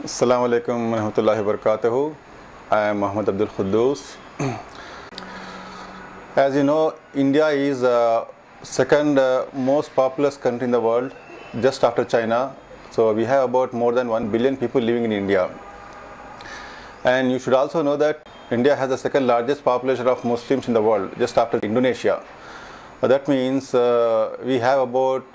Assalamu alaikum wa rahmatullahi wa barakatuhu. I am Mohammed Khuddus. As you know, India is the second most populous country in the world, just after China. So we have about more than 1 billion people living in India. And you should also know that India has the second largest population of Muslims in the world, just after Indonesia. That means we have about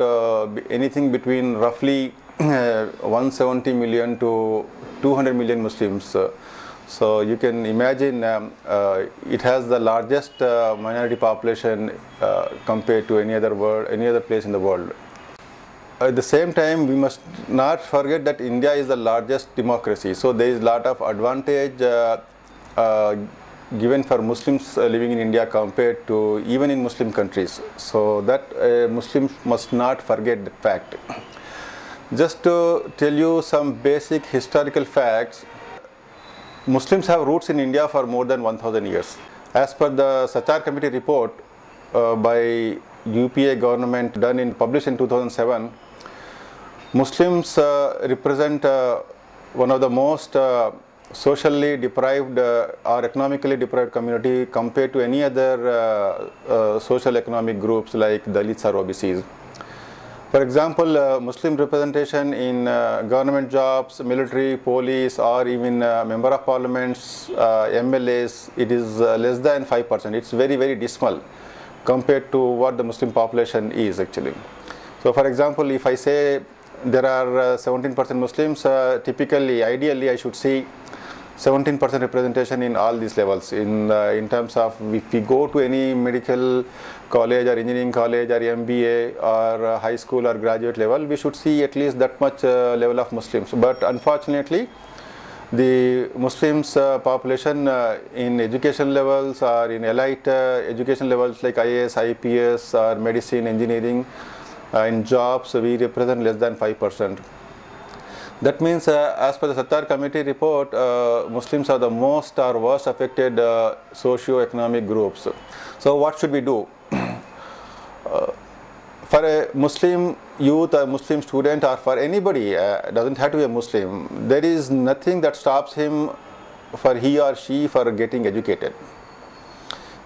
anything between roughly 170 million to 200 million Muslims. So you can imagine it has the largest minority population compared to any other place in the world. At the same time, we must not forget that India is the largest democracy. So there is a lot of advantage given for Muslims living in India compared to even in Muslim countries. So that Muslims must not forget that fact. Just to tell you some basic historical facts, Muslims have roots in India for more than 1000 years. As per the Sachar Committee report by UPA government published in 2007, Muslims represent one of the most socially deprived or economically deprived community compared to any other social economic groups like Dalits or OBCs. For example, Muslim representation in government jobs, military, police, or even member of parliaments, MLAs, it is less than 5%. It's very, very dismal compared to what the Muslim population is actually. So for example, if I say there are 17% Muslims, typically, ideally, I should see 17% representation in all these levels. In terms of if we go to any medical college or engineering college or MBA or high school or graduate level, we should see at least that much level of Muslims. But unfortunately, the Muslims population in education levels or in elite education levels like IAS, IPS or medicine, engineering, in jobs, we represent less than 5%. That means as per the Sattar Committee report, Muslims are the most or worst affected socio-economic groups. So what should we do? For a Muslim youth, a Muslim student, or for anybody, doesn't have to be a Muslim, there is nothing that stops him for he or she for getting educated.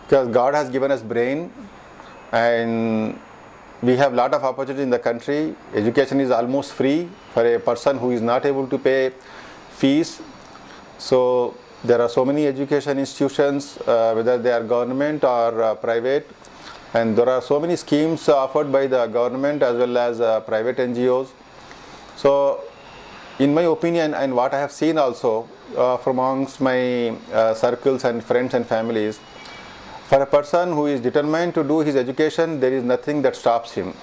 Because God has given us brain and we have a lot of opportunity in the country. Education is almost free for a person who is not able to pay fees. So there are so many education institutions, whether they are government or private, and there are so many schemes offered by the government as well as private NGOs. So in my opinion and what I have seen also from amongst my circles and friends and families, for a person who is determined to do his education, there is nothing that stops him.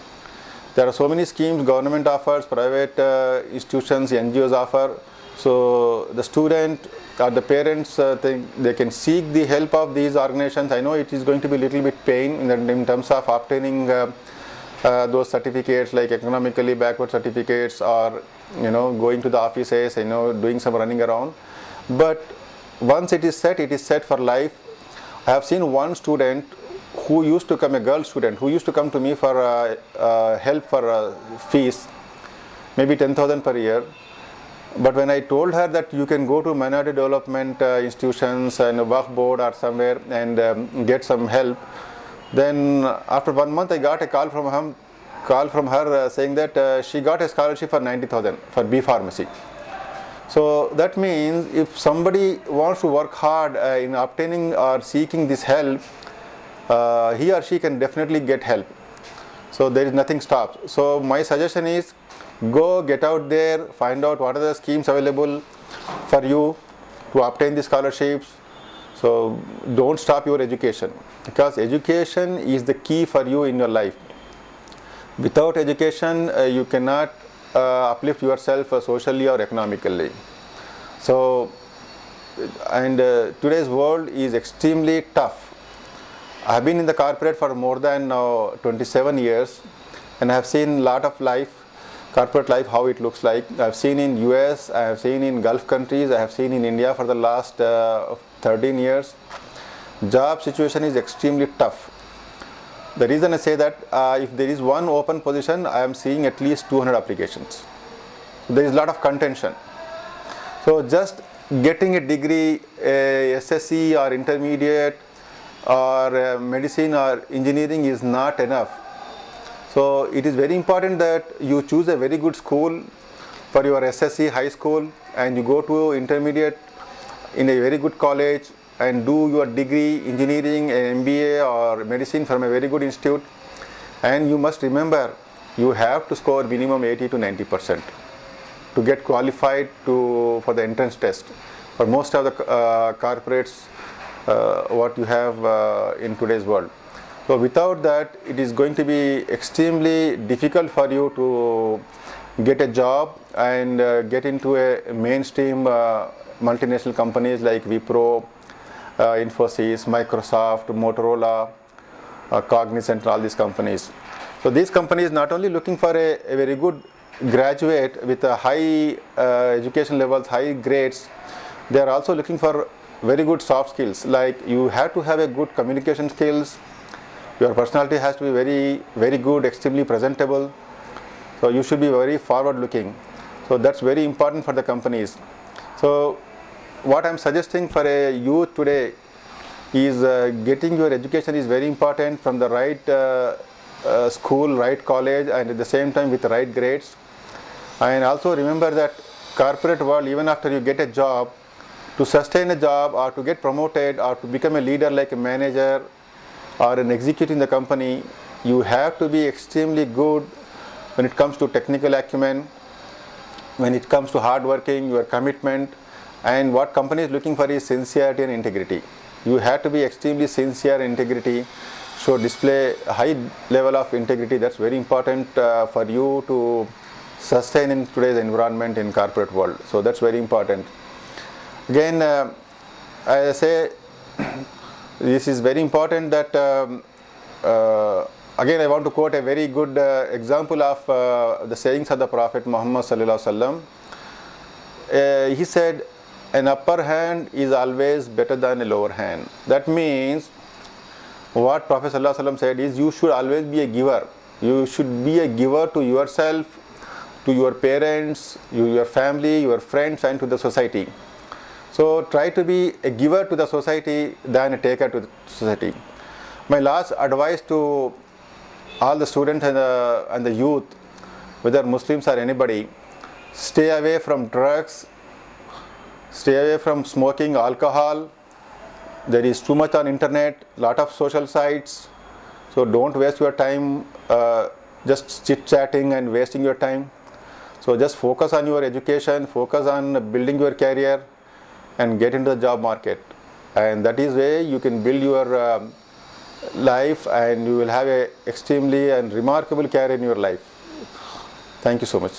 There are so many schemes government offers, private institutions, NGOs offer. So the student or the parents they can seek the help of these organizations. I know it is going to be a little bit pain in terms of obtaining those certificates like economically backward certificates or going to the offices, doing some running around. But once it is set for life. I have seen one student who used to come, a girl student, who used to come to me for help for fees, maybe 10,000 per year. But when I told her that you can go to minority development institutions and a work board or somewhere and get some help, then after 1 month I got a call from her saying that she got a scholarship for 90,000 for B Pharmacy. So that means if somebody wants to work hard in obtaining or seeking this help, he or she can definitely get help. So there is nothing stops. So my suggestion is go get out there, find out what are the schemes available for you to obtain the scholarships. So don't stop your education, because education is the key for you in your life. Without education, you cannot uplift yourself socially or economically. So, and today's world is extremely tough. I have been in the corporate for more than 27 years and I have seen a lot of life, corporate life, how it looks like. I have seen in US, I have seen in Gulf countries, I have seen in India for the last 13 years. Job situation is extremely tough. The reason I say that, if there is one open position, I am seeing at least 200 applications. There is a lot of contention. So just getting a degree, SSC or intermediate or medicine or engineering is not enough. So it is very important that you choose a very good school for your SSC high school, and you go to intermediate in a very good college and do your degree, engineering, MBA or medicine from a very good institute. And you must remember, you have to score minimum 80 to 90% to get qualified for the entrance test for most of the corporates what you have in today's world. So without that, it is going to be extremely difficult for you to get a job and get into a mainstream multinational companies like Wipro, Infosys, Microsoft, Motorola, Cognizant, all these companies. So these companies not only looking for a very good graduate with a high education levels, high grades, they are also looking for very good soft skills. Like you have to have a good communication skills. Your personality has to be very, very good, extremely presentable. So you should be very forward looking. So that's very important for the companies. So what I'm suggesting for a youth today is getting your education is very important from the right school, right college, and at the same time with the right grades. And also remember that corporate world, even after you get a job, to sustain a job or to get promoted or to become a leader like a manager or an executive in the company, you have to be extremely good when it comes to technical acumen, when it comes to hard working, your commitment. And what company is looking for is sincerity and integrity. You have to be extremely sincere and integrity. So display a high level of integrity. That's very important for you to sustain in today's environment in corporate world. So that's very important. Again, I say this is very important that again I want to quote a very good example of the sayings of the Prophet Muhammad sallallahu alaihi wasallam. He said, an upper hand is always better than a lower hand. That means what Prophet sallallahu alaihi wasallam said is, you should always be a giver. You should be a giver to yourself, to your parents, your family, your friends, and to the society. So try to be a giver to the society than a taker to the society. My last advice to all the students and the youth, whether Muslims or anybody, stay away from drugs, stay away from smoking, alcohol. There is too much on internet, lot of social sites. So don't waste your time just chit-chatting and wasting your time. So just focus on your education, focus on building your career and get into the job market. And that is way you can build your life, and you will have a extremely and remarkable career in your life. Thank you so much.